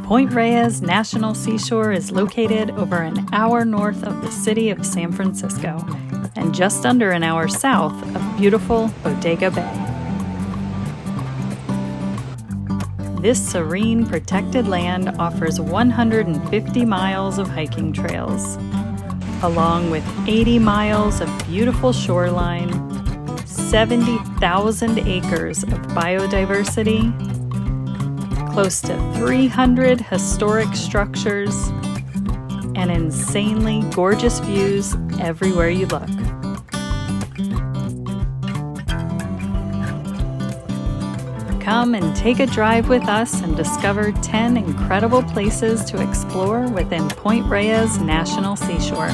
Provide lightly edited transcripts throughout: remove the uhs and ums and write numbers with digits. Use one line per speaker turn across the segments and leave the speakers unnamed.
Point Reyes National Seashore is located over an hour north of the city of San Francisco and just under an hour south of beautiful Bodega Bay. This serene, protected land offers 150 miles of hiking trails, along with 80 miles of beautiful shoreline, 70,000 acres of biodiversity, close to 300 historic structures, and insanely gorgeous views everywhere you look. Come and take a drive with us and discover 10 incredible places to explore within Point Reyes National Seashore.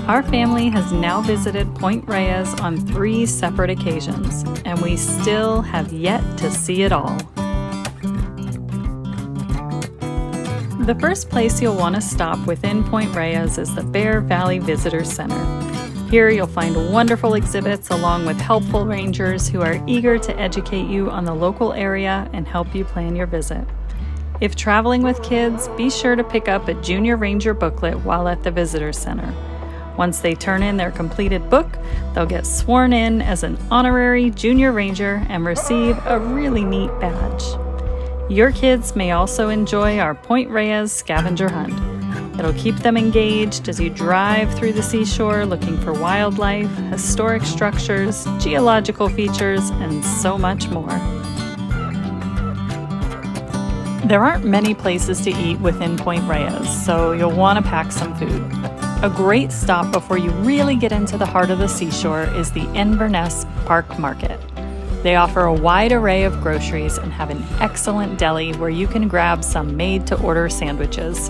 Our family has now visited Point Reyes on 3 separate occasions, and we still have yet to see it all. The first place you'll want to stop within Point Reyes is the Bear Valley Visitor Center. Here you'll find wonderful exhibits along with helpful rangers who are eager to educate you on the local area and help you plan your visit. If traveling with kids, be sure to pick up a Junior Ranger booklet while at the Visitor Center. Once they turn in their completed book, they'll get sworn in as an honorary Junior Ranger and receive a really neat badge. Your kids may also enjoy our Point Reyes scavenger hunt. It'll keep them engaged as you drive through the seashore looking for wildlife, historic structures, geological features, and so much more. There aren't many places to eat within Point Reyes, so you'll want to pack some food. A great stop before you really get into the heart of the seashore is the Inverness Park Market. They offer a wide array of groceries and have an excellent deli where you can grab some made-to-order sandwiches.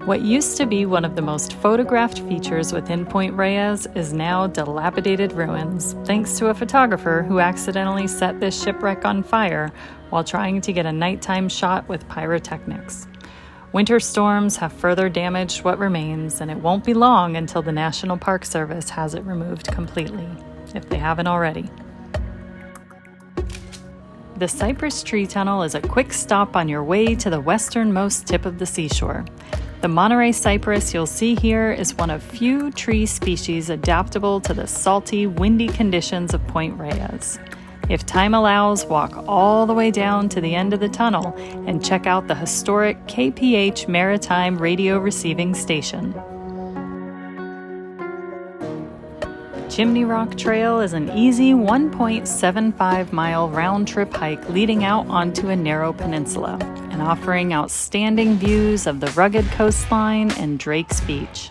What used to be one of the most photographed features within Point Reyes is now dilapidated ruins, thanks to a photographer who accidentally set this shipwreck on fire while trying to get a nighttime shot with pyrotechnics. Winter storms have further damaged what remains, and it won't be long until the National Park Service has it removed completely, if they haven't already. The Cypress Tree Tunnel is a quick stop on your way to the westernmost tip of the seashore. The Monterey cypress you'll see here is one of few tree species adaptable to the salty, windy conditions of Point Reyes. If time allows, walk all the way down to the end of the tunnel and check out the historic KPH Maritime Radio Receiving Station. Chimney Rock Trail is an easy 1.75-mile round-trip hike leading out onto a narrow peninsula and offering outstanding views of the rugged coastline and Drake's Beach.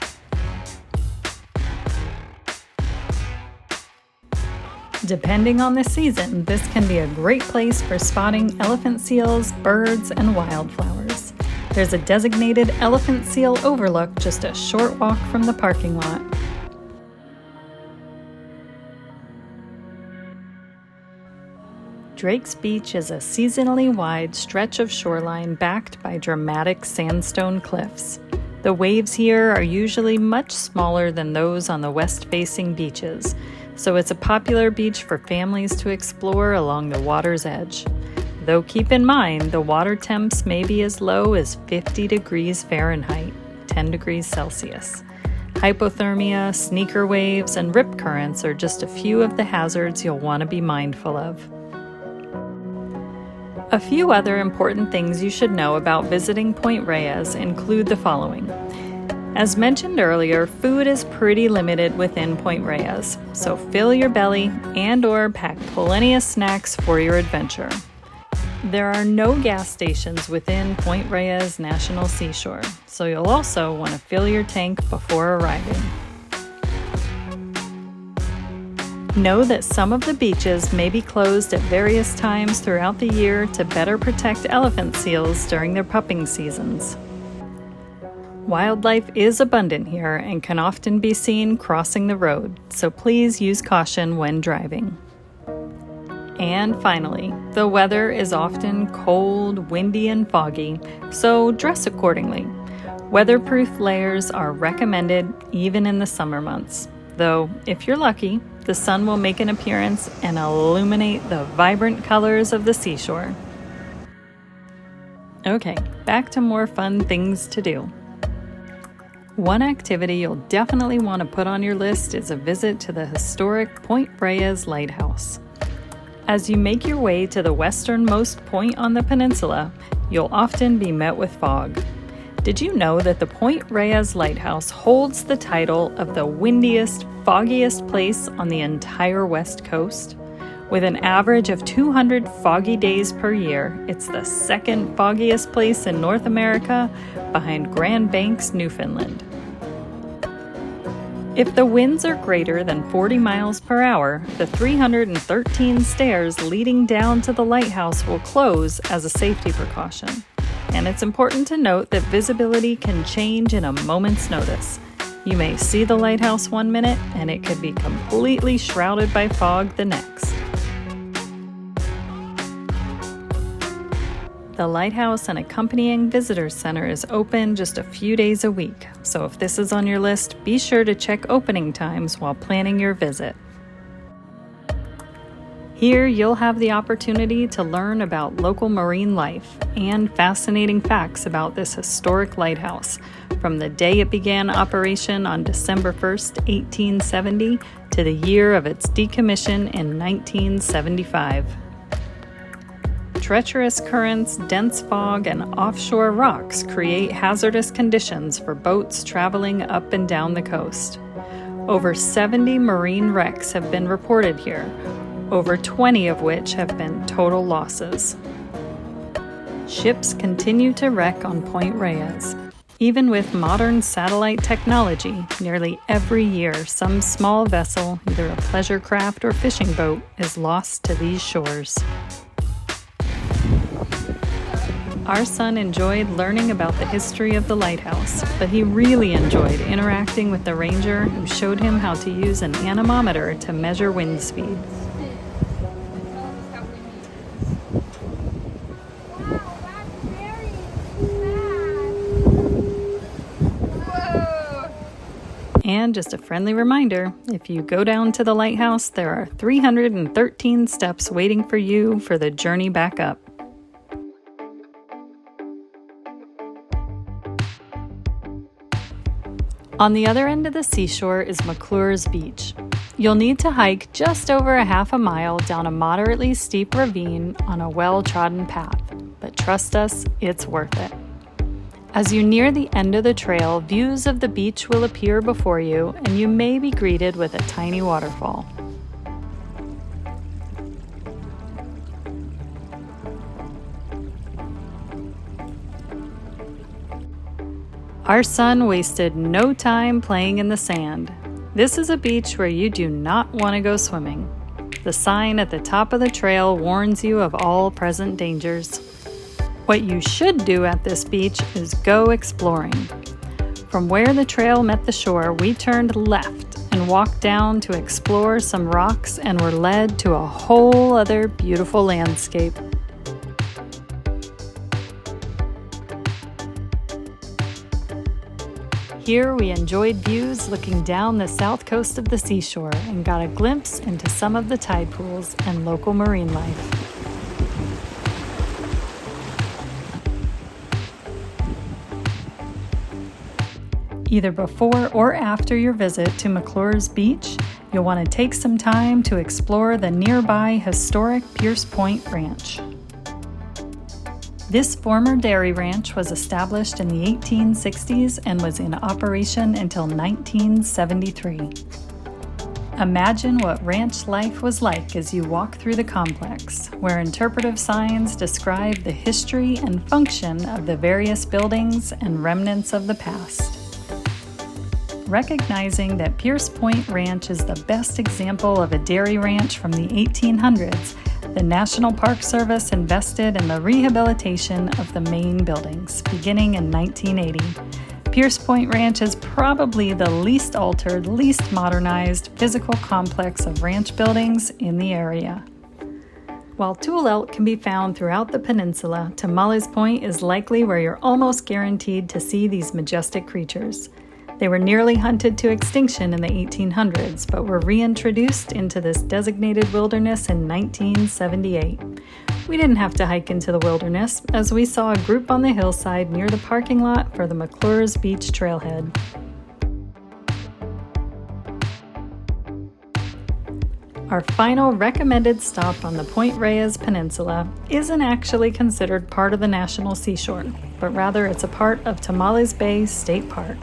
Depending on the season, this can be a great place for spotting elephant seals, birds, and wildflowers. There's a designated elephant seal overlook just a short walk from the parking lot. Drake's Beach is a seasonally wide stretch of shoreline backed by dramatic sandstone cliffs. The waves here are usually much smaller than those on the west-facing beaches, so it's a popular beach for families to explore along the water's edge. Though keep in mind, the water temps may be as low as 50 degrees Fahrenheit, 10 degrees Celsius. Hypothermia, sneaker waves, and rip currents are just a few of the hazards you'll want to be mindful of. A few other important things you should know about visiting Point Reyes include the following. As mentioned earlier, food is pretty limited within Point Reyes, so fill your belly and/or pack plenty of snacks for your adventure. There are no gas stations within Point Reyes National Seashore, so you'll also want to fill your tank before arriving. Know that some of the beaches may be closed at various times throughout the year to better protect elephant seals during their pupping seasons. Wildlife is abundant here and can often be seen crossing the road, so please use caution when driving. And finally, the weather is often cold, windy, and foggy, so dress accordingly. Weatherproof layers are recommended even in the summer months, though if you're lucky, the sun will make an appearance and illuminate the vibrant colors of the seashore. Okay, back to more fun things to do. One activity you'll definitely want to put on your list is a visit to the historic Point Reyes Lighthouse. As you make your way to the westernmost point on the peninsula, you'll often be met with fog. Did you know that the Point Reyes Lighthouse holds the title of the windiest, foggiest place on the entire West Coast? With an average of 200 foggy days per year, it's the second foggiest place in North America behind Grand Banks, Newfoundland. If the winds are greater than 40 miles per hour, the 313 stairs leading down to the lighthouse will close as a safety precaution. And it's important to note that visibility can change in a moment's notice. You may see the lighthouse one minute, and it could be completely shrouded by fog the next. The lighthouse and accompanying visitor center is open just a few days a week, so if this is on your list, be sure to check opening times while planning your visit. Here, you'll have the opportunity to learn about local marine life and fascinating facts about this historic lighthouse, from the day it began operation on December 1st, 1870, to the year of its decommission in 1975. Treacherous currents, dense fog, and offshore rocks create hazardous conditions for boats traveling up and down the coast. Over 70 marine wrecks have been reported here, over 20 of which have been total losses. Ships continue to wreck on Point Reyes. Even with modern satellite technology, nearly every year some small vessel, either a pleasure craft or fishing boat, is lost to these shores. Our son enjoyed learning about the history of the lighthouse, but he really enjoyed interacting with the ranger who showed him how to use an anemometer to measure wind speed. And just a friendly reminder, if you go down to the lighthouse, there are 313 steps waiting for you for the journey back up. On the other end of the seashore is McClure's Beach. You'll need to hike just over a half a mile down a moderately steep ravine on a well-trodden path, but trust us, it's worth it. As you near the end of the trail, views of the beach will appear before you, and you may be greeted with a tiny waterfall. Our son wasted no time playing in the sand. This is a beach where you do not want to go swimming. The sign at the top of the trail warns you of all present dangers. What you should do at this beach is go exploring. From where the trail met the shore, we turned left and walked down to explore some rocks and were led to a whole other beautiful landscape. Here we enjoyed views looking down the south coast of the seashore and got a glimpse into some of the tide pools and local marine life. Either before or after your visit to McClure's Beach, you'll want to take some time to explore the nearby historic Pierce Point Ranch. This former dairy ranch was established in the 1860s and was in operation until 1973. Imagine what ranch life was like as you walk through the complex, where interpretive signs describe the history and function of the various buildings and remnants of the past. Recognizing that Pierce Point Ranch is the best example of a dairy ranch from the 1800s, the National Park Service invested in the rehabilitation of the main buildings, beginning in 1980. Pierce Point Ranch is probably the least altered, least modernized physical complex of ranch buildings in the area. While Tule elk can be found throughout the peninsula, Tamales Point is likely where you're almost guaranteed to see these majestic creatures. They were nearly hunted to extinction in the 1800s, but were reintroduced into this designated wilderness in 1978. We didn't have to hike into the wilderness, as we saw a group on the hillside near the parking lot for the McClure's Beach Trailhead. Our final recommended stop on the Point Reyes Peninsula isn't actually considered part of the National Seashore, but rather it's a part of Tamales Bay State Park.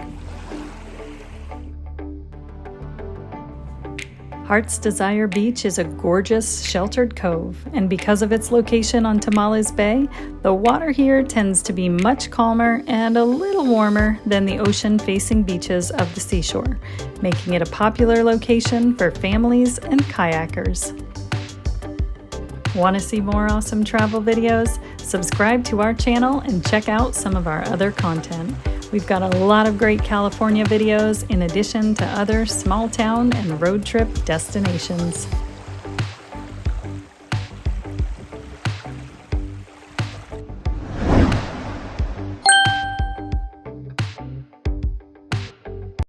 Heart's Desire Beach is a gorgeous, sheltered cove, and because of its location on Tamales Bay, the water here tends to be much calmer and a little warmer than the ocean-facing beaches of the seashore, making it a popular location for families and kayakers. Want to see more awesome travel videos? Subscribe to our channel and check out some of our other content. We've got a lot of great California videos in addition to other small town and road trip destinations.